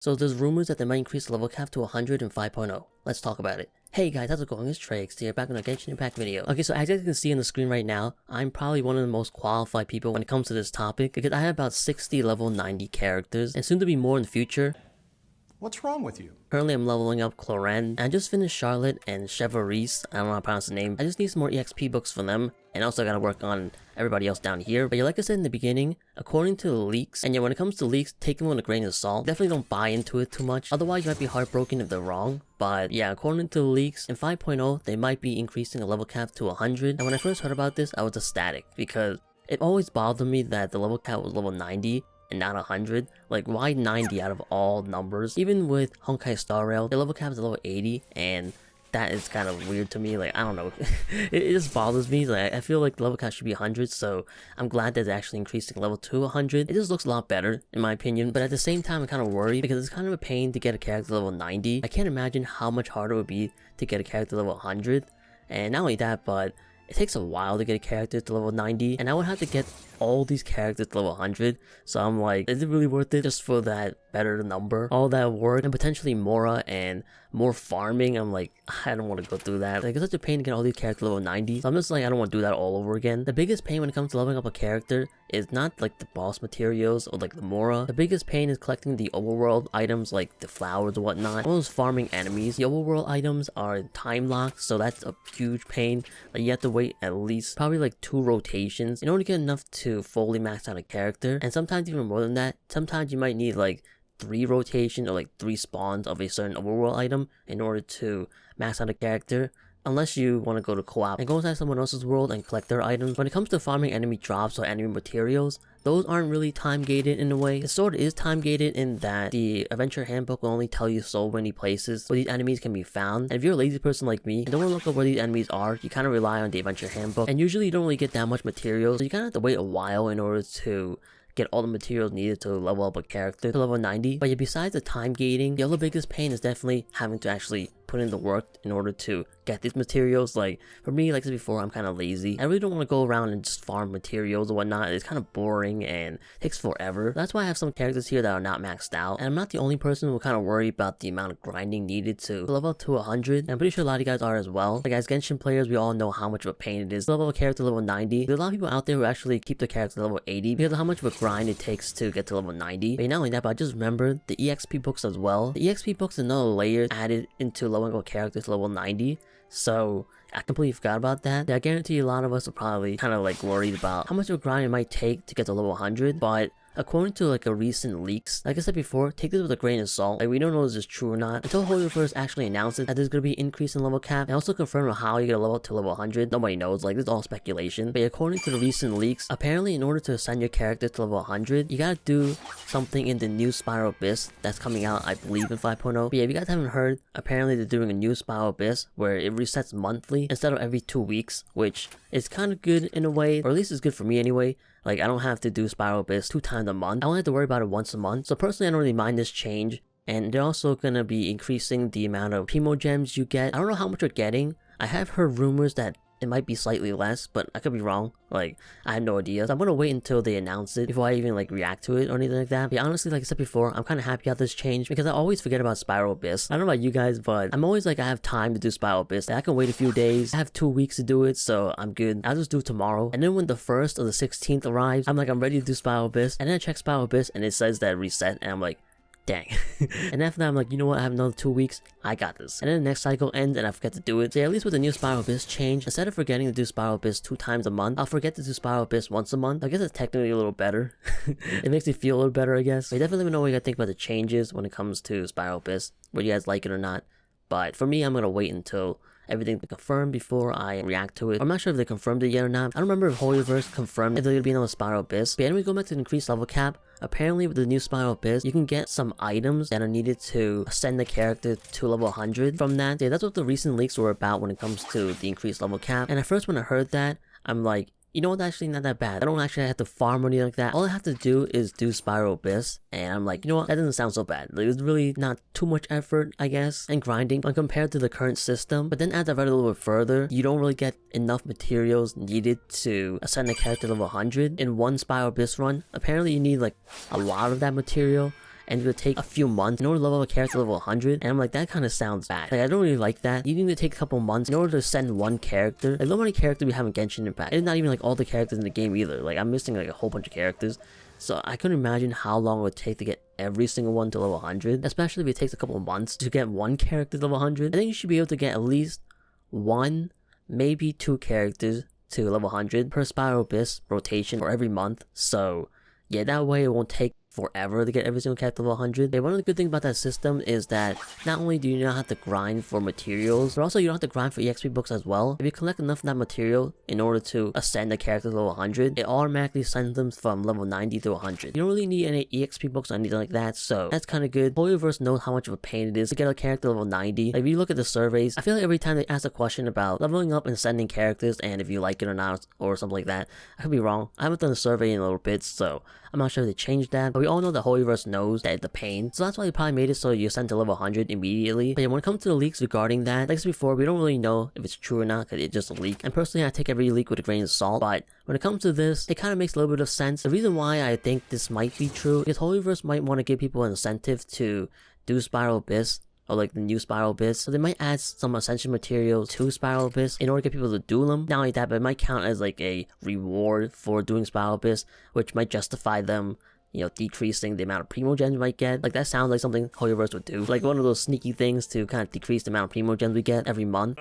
So there's rumors that they might increase the level cap to 100 in 5.0. Let's talk about it. Hey guys, how's it going? It's Trieyx here, back on a Genshin Impact video. Okay, so as you guys can see on the screen right now, I'm probably one of the most qualified people when it comes to this topic because I have about 60 level 90 characters and soon to be more in the future. What's wrong with you? Currently I'm leveling up Cloren, and I just finished Charlotte and Chevreuse. I don't know how to pronounce the name. I just need some more EXP books for them, and also gotta work on everybody else down here. But yeah, like I said in the beginning, according to the leaks, and yeah, when it comes to leaks, take them with a grain of salt. Definitely don't buy into it too much, otherwise you might be heartbroken if they're wrong. But yeah, according to the leaks, in 5.0, they might be increasing the level cap to 100. And when I first heard about this, I was ecstatic, because it always bothered me that the level cap was level 90. And not 100. Like, why 90 out of all numbers? Even with Honkai Star Rail, the level cap is level 80, and that is kind of weird to me. Like, I don't know. it just bothers me. Like, I feel like the level cap should be 100, so I'm glad that they're actually increasing level to 100. It just looks a lot better, in my opinion, but at the same time, I'm kind of worried because it's kind of a pain to get a character level 90. I can't imagine how much harder it would be to get a character level 100, and not only that, but it takes a while to get a character to level 90, and I would have to get all these characters to level 100, so I'm like, is it really worth it just for that better number? All that work, and potentially Mora and more farming, I'm like, I don't want to go through that. Like, it's such a pain to get all these characters to level 90, so I'm just like, I don't want to do that all over again. The biggest pain when it comes to leveling up a character is not like the boss materials or like the Mora. The biggest pain is collecting the overworld items like the flowers or whatnot. All those farming enemies. The overworld items are time locked, so that's a huge pain. Like, you have to wait at least probably like 2 rotations in order to get enough to fully max out a character, and sometimes even more than that. Sometimes you might need like 3 rotations or like 3 spawns of a certain overworld item in order to max out a character, unless you want to go to co-op and go inside someone else's world and collect their items. When it comes to farming enemy drops or enemy materials, those aren't really time gated in a way. It sort of is time gated in that the adventure handbook will only tell you so many places where these enemies can be found. And if you're a lazy person like me and don't want to look up where these enemies are, you kind of rely on the adventure handbook. And usually you don't really get that much materials, so you kind of have to wait a while in order to get all the materials needed to level up a character to level 90. But yeah, besides the time gating, the other biggest pain is definitely having to actually put in the work in order to get these materials. Like, for me, like I said before, I'm kind of lazy. I really don't want to go around and just farm materials or whatnot. It's kind of boring and takes forever. That's why I have some characters here that are not maxed out, and I'm not the only person who kind of worry about the amount of grinding needed to level up to 100, and I'm pretty sure a lot of you guys are as well. Like, as Genshin players, we all know how much of a pain it is to level a character to level 90. There's a lot of people out there who actually keep their character to level 80 because of how much of a grind it takes to get to level 90. But not only that, but I just remembered the EXP books as well. The EXP books is another layer added into leveling a character to level 90, so I completely forgot about that. I guarantee a lot of us are probably kind of like worried about how much of a grind it might take to get to level 100, but according to like a recent leaks, like I said before, take this with a grain of salt. Like, we don't know if this is true or not until HoYoverse actually announces that there's going to be an increase in level cap, and also confirm how you get a level up to level 100. Nobody knows, like, this is all speculation. But according to the recent leaks, apparently in order to ascend your character to level 100, you gotta do something in the new Spiral Abyss that's coming out, I believe, in 5.0. But yeah, if you guys haven't heard, apparently they're doing a new Spiral Abyss where it resets monthly instead of every 2 weeks, which is kind of good in a way, or at least it's good for me anyway. Like, I don't have to do Spiral Abyss 2 times a month. I only have to worry about it once a month. So personally, I don't really mind this change. And they're also gonna be increasing the amount of primogems you get. I don't know how much you're getting. I have heard rumors that it might be slightly less, but I could be wrong. Like, I have no idea. So I'm gonna wait until they announce it before I even like react to it or anything like that. But honestly, like I said before, I'm kind of happy about this change because I always forget about Spiral Abyss. I don't know about you guys, but I'm always like, I have time to do Spiral Abyss. I can wait a few days. I have 2 weeks to do it, so I'm good. I'll just do it tomorrow. And then when the 1st or the 16th arrives, I'm like, I'm ready to do Spiral Abyss. And then I check Spiral Abyss and it says that reset, and I'm like, dang. And after that, I'm like, you know what, I have another 2 weeks, I got this. And then the next cycle ends and I forget to do it. So yeah, at least with the new Spiral Abyss change, instead of forgetting to do Spiral Abyss 2 times a month, I'll forget to do Spiral Abyss once a month. I guess it's technically a little better. It makes me feel a little better, I guess. But definitely let me know what you guys think about the changes when it comes to Spiral Abyss, whether you guys like it or not. But for me, I'm gonna wait until everything's confirmed before I react to it. I'm not sure if they confirmed it yet or not. I don't remember if HoYoverse confirmed if there's gonna be another Spiral Abyss. But anyway, going back to the increased level cap, apparently with the new Spiral Abyss, you can get some items that are needed to ascend the character to level 100 from that. Yeah, that's what the recent leaks were about when it comes to the increased level cap. And at first when I heard that, I'm like, you know what, actually not that bad. I don't actually have to farm or anything like that. All I have to do is do Spiral Abyss, and I'm like, you know what, that doesn't sound so bad. Like, it's really not too much effort, I guess, and grinding when compared to the current system. But then as I read a little bit further, you don't really get enough materials needed to ascend a character to level 100 in one Spiral Abyss run. Apparently you need like a lot of that material, and it would take a few months in order to level up a character to level 100, and I'm like, that kind of sounds bad. Like, I don't really like that. You need to take a couple months in order to send one character. Like, look how many characters we have in Genshin Impact. It's not even like all the characters in the game either. Like, I'm missing like a whole bunch of characters. So I couldn't imagine how long it would take to get every single one to level 100, especially if it takes a couple of months to get one character to level 100. I think you should be able to get at least one, maybe two characters to level 100 per Spiral Abyss rotation for every month. So yeah, that way it won't take forever to get every single character level 100. But one of the good things about that system is that not only do you not have to grind for materials, but also you don't have to grind for EXP books as well. If you collect enough of that material in order to ascend a character to level 100, it automatically sends them from level 90 to 100. You don't really need any EXP books or anything like that, so that's kind of good. HoYoverse knows how much of a pain it is to get a character level 90. Like, if you look at the surveys, I feel like every time they ask a question about leveling up and sending characters and if you like it or not or something like that, I could be wrong. I haven't done a survey in a little bit, so I'm not sure if they changed that, but we all know that HoYoverse knows that it's a pain, so that's why they probably made it so you ascend to level 100 immediately. But yeah, when it comes to the leaks regarding that, like I said before, we don't really know if it's true or not because it's just a leak. And personally, I take every leak with a grain of salt, but when it comes to this, it kind of makes a little bit of sense. The reason why I think this might be true is HoYoverse might want to give people an incentive to do Spiral Abyss, or like the new Spiral Abyss, so they might add some ascension materials to Spiral Abyss in order to get people to do them. Not only that, but it might count as like a reward for doing Spiral Abyss, which might justify them, you know, decreasing the amount of primogems you might get. Like, that sounds like something HoYoverse would do. Like, one of those sneaky things to kind of decrease the amount of primogems we get every month.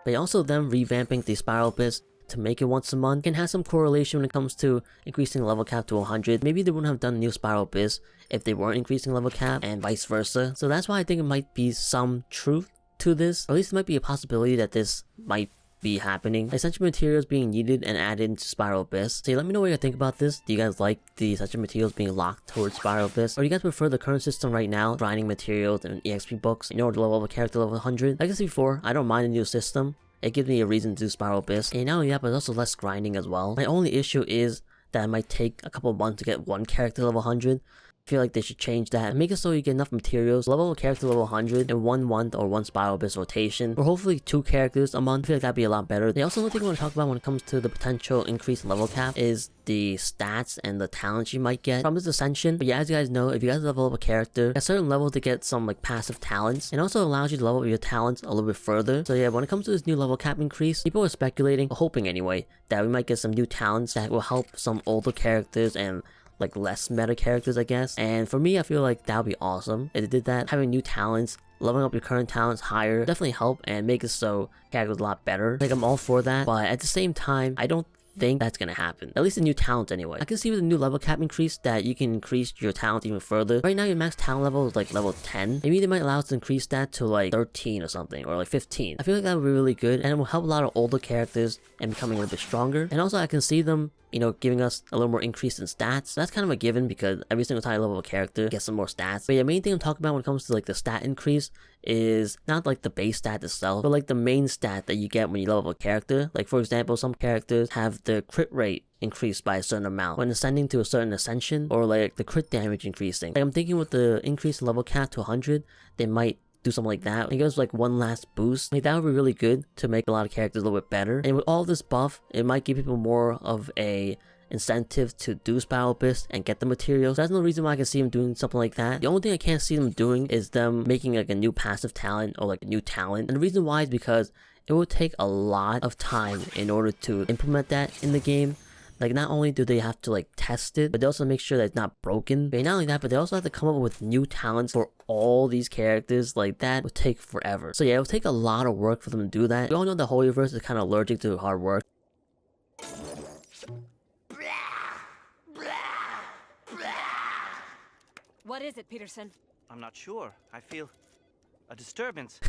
But also them revamping the Spiral Abyss to make it once a month can have some correlation when it comes to increasing level cap to 100. Maybe they wouldn't have done new Spiral Abyss if they weren't increasing level cap, and vice versa. So that's why I think it might be some truth to this, or at least it might be a possibility that this might be happening. Essential materials being needed and added into Spiral Abyss. So let me know what you think about this. Do you guys like the essential materials being locked towards Spiral Abyss, or do you guys prefer the current system right now, grinding materials and EXP books in order to level up a character level 100? Like I said before, I don't mind the new system. It gives me a reason to do Spiral Abyss, and not only that, but also less grinding as well. My only issue is that it might take a couple of months to get one character level 100. I feel like they should change that and make it so you get enough materials, level a character level 100 in 1 month or one Spiral Abyss rotation, or hopefully 2 characters a month. I feel like that'd be a lot better. The also, one thing I want to talk about when it comes to the potential increase in level cap is the stats and the talents you might get from this ascension. But yeah, as you guys know, if you guys level up a character at certain levels to get some like passive talents, it also allows you to level up your talents a little bit further. So yeah, when it comes to this new level cap increase, people are speculating, hoping anyway, that we might get some new talents that will help some older characters and like less meta characters, I guess. And for me, I feel like that would be awesome if they did that. Having new talents, leveling up your current talents higher, definitely help and make it so characters a lot better. Like, I'm all for that, but at the same time, I don't think that's gonna happen. At least the new talent anyway. I can see with the new level cap increase that you can increase your talent even further. Right now your max talent level is like level 10. Maybe they might allow us to increase that to like 13 or something, or like 15. I feel like that would be really good, and it will help a lot of older characters and becoming a little bit stronger. And also I can see them, you know, giving us a little more increase in stats. That's kind of a given because every single time I level a character, get some more stats. But yeah, main thing I'm talking about when it comes to like the stat increase is not like the base stat itself, but like the main stat that you get when you level a character. Like, for example, some characters have the crit rate increased by a certain amount when ascending to a certain ascension, or like the crit damage increasing. Like, I'm thinking with the increase in level cap to 100, they might do something like that. It gives like one last boost. Like, that would be really good to make a lot of characters a little bit better. And with all this buff, it might give people more of a incentive to do Spiral Abyss and get the materials. That's no reason why I can see them doing something like that. The only thing I can't see them doing is them making like a new passive talent or like a new talent. And the reason why is because it would take a lot of time in order to implement that in the game. Like, not only do they have to like test it, but they also make sure that it's not broken. But not only that, but they also have to come up with new talents for all these characters. Like, that would take forever. So yeah, it would take a lot of work for them to do that. We all know the HoYoverse is kind of allergic to hard work. What is it, Peterson? I'm not sure. I feel a disturbance.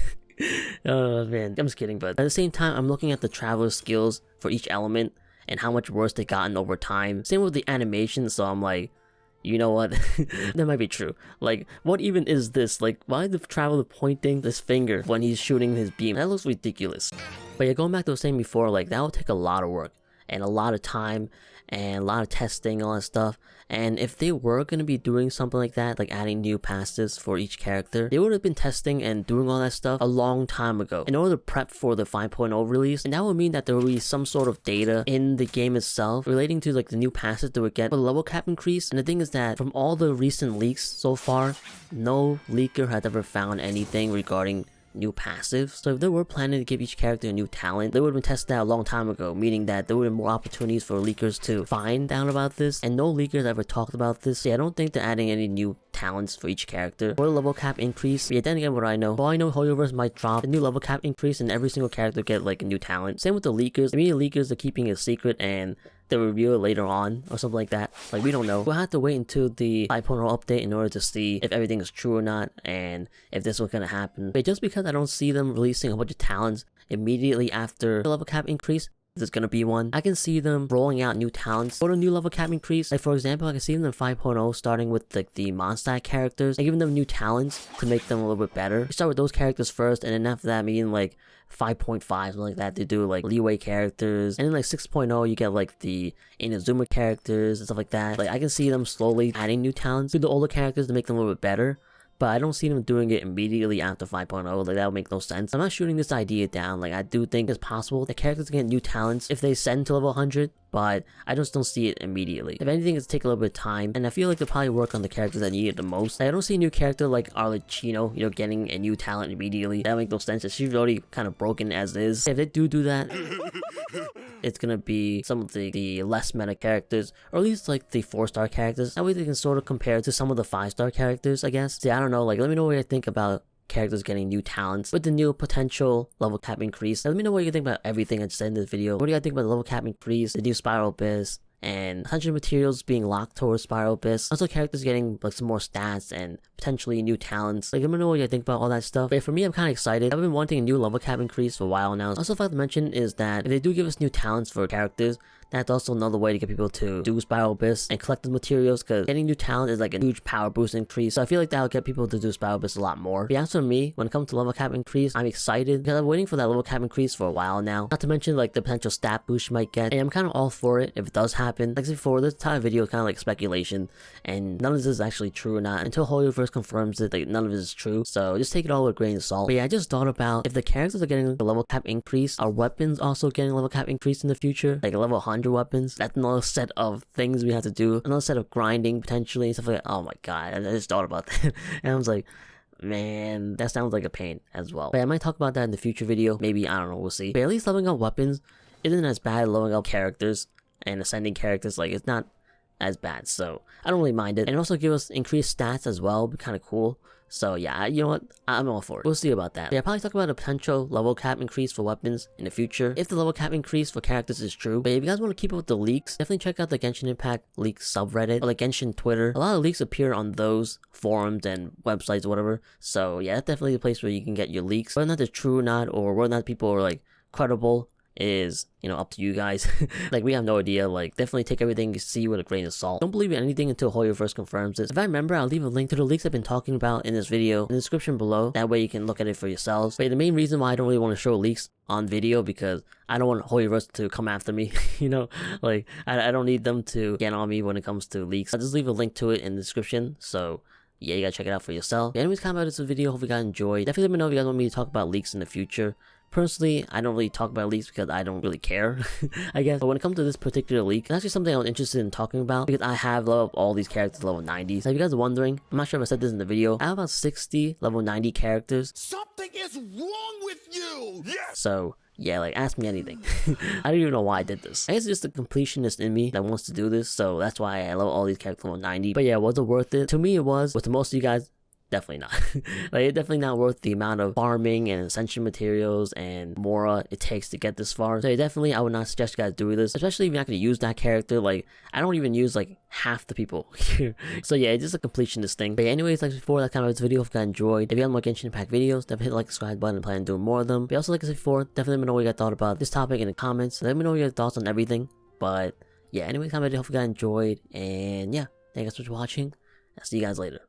Oh man, I'm just kidding, but at the same time, I'm looking at the traveler skills for each element and how much worse they've gotten over time. Same with the animation, so I'm like, you know what? That might be true. Like, what even is this? Like, why is the traveler pointing this finger when he's shooting his beam? That looks ridiculous. But yeah, going back to what I was saying before, like, that would take a lot of work and a lot of time, and a lot of testing, all that stuff. And if they were going to be doing something like that, like adding new passes for each character, they would have been testing and doing all that stuff a long time ago in order to prep for the 5.0 release. And that would mean that there would be some sort of data in the game itself relating to like the new passes they would get for the level cap increase. And the thing is that from all the recent leaks so far, no leaker has ever found anything regarding new passives. So if they were planning to give each character a new talent, they would have been tested out a long time ago, meaning that there would have been more opportunities for leakers to find out about this, and no leakers ever talked about this. So yeah, I don't think they're adding any new talents for each character or the level cap increase. But yeah, then again, what I know, well, I know HoYoverse might drop a new level cap increase and every single character get like a new talent. Same with the leakers. Maybe the leakers are keeping it a secret and they'll reveal it later on or something like that. Like, we don't know. We'll have to wait until the 5.0 update in order to see if everything is true or not and if this was gonna happen. But just because I don't see them releasing a bunch of talents immediately after the level cap increase, there's gonna be one, I can see them rolling out new talents for the new level cap increase. Like, for example, I can see them in 5.0 starting with like the Mondstadt characters and giving them new talents to make them a little bit better. You start with those characters first, and then after that, maybe in like 5.5, something like that, they do like leeway characters, and then like 6.0 you get like the Inazuma characters and stuff like that. Like, I can see them slowly adding new talents to the older characters to make them a little bit better, but I don't see them doing it immediately after 5.0. Like, that would make no sense. I'm not shooting this idea down. Like, I do think it's possible that characters get new talents if they ascend to level 100, but I just don't see it immediately. If anything, it's take a little bit of time, and I feel like they'll probably work on the characters that need it the most. Like, I don't see a new character like Arlecchino, you know, getting a new talent immediately. That would make no sense. She's already kind of broken as is. If they do that, it's gonna be some of the less meta characters, or at least like the 4-star characters. That way they can sort of compare to some of the 5-star characters, I guess. See, I don't know, like, let me know what you think about characters getting new talents with the new potential level cap increase. Let me know what you think about everything I just said in this video. What do you guys think about the level cap increase, the new Spiral Abyss, and 100 materials being locked towards Spiral Abyss? Also, characters getting like some more stats and potentially new talents. Like, let me know what you think about all that stuff. But for me, I'm kind of excited. I've been wanting a new level cap increase for a while now. Also, if I have to mention is that if they do give us new talents for characters, that's also another way to get people to do Spiral Abyss and collect the materials, because getting new talent is like a huge power boost increase. So I feel like that'll get people to do Spiral Abyss a lot more. But yeah, as for me, when it comes to level cap increase, I'm excited because I'm waiting for that level cap increase for a while now. Not to mention like the potential stat boost you might get, and I'm kind of all for it if it does happen. Like I said before, this entire video is kind of like speculation, and none of this is actually true or not. Until HoYoverse confirms it, like, none of it is true. So just take it all with a grain of salt. But yeah, I just thought about if the characters are getting the level cap increase, are weapons also getting level cap increase in the future? Like level 100 weapons? That's another set of things we have to do, another set of grinding potentially and stuff like that. Oh my god, I just thought about that and I was like, man, that sounds like a pain as well. But I might talk about that in the future video, maybe, I don't know, we'll see. But at least leveling up weapons isn't as bad as leveling up characters and ascending characters. Like, it's not as bad, so I don't really mind it. And also give us increased stats as well, be kind of cool. So yeah, you know what, I'm all for it. We'll see about that. But yeah, I'll probably talk about a potential level cap increase for weapons in the future, if the level cap increase for characters is true. But if you guys want to keep up with the leaks, definitely check out the Genshin Impact leaks subreddit, or like Genshin Twitter. A lot of leaks appear on those forums and websites or whatever. So yeah, that's definitely a place where you can get your leaks. Whether or not they're true or not, or whether or not people are like credible, is, you know, up to you guys. Like, we have no idea. Like, definitely take everything you see with a grain of salt. Don't believe in anything until HoYoverse confirms it. If I remember, I'll leave a link to the leaks I've been talking about in this video in the description below. That way you can look at it for yourselves. But the main reason why I don't really want to show leaks on video, because I don't want HoYoverse to come after me. You know, like, I don't need them to get on me when it comes to leaks. I'll just leave a link to it in the description, so yeah, you gotta check it out for yourself. But anyways, comment about this video. Hope you guys enjoyed. Definitely let me know if you guys want me to talk about leaks in the future. Personally, I don't really talk about leaks because I don't really care, I guess. But when it comes to this particular leak, it's actually something I was interested in talking about, because I have leveled up all these characters level 90s. Now, if you guys are wondering, I'm not sure if I said this in the video, I have about 60 level 90 characters. Something is wrong with you! Yes! So yeah, like, ask me anything. I don't even know why I did this. I guess it's just the completionist in me that wants to do this, so that's why I level all these characters level 90. But yeah, was it worth it? To me, it was. But to most of you guys, definitely not. Like, it's definitely not worth the amount of farming and ascension materials and mora it takes to get this far. So yeah, definitely, I would not suggest you guys doing this, especially if you're not going to use that character. Like, I don't even use like half the people here. So yeah, it's just a completionist thing. But yeah, anyways, like before, that's kind of this video. If you guys enjoyed, if you have more Genshin Impact videos, definitely hit the like, subscribe button, and plan on doing more of them. But also, like I said before, definitely let me know what you guys thought about this topic in the comments. Let me know your thoughts on everything. But yeah, anyways, comment, hope you guys enjoyed, and yeah, thank you guys so much for watching. I'll see you guys later.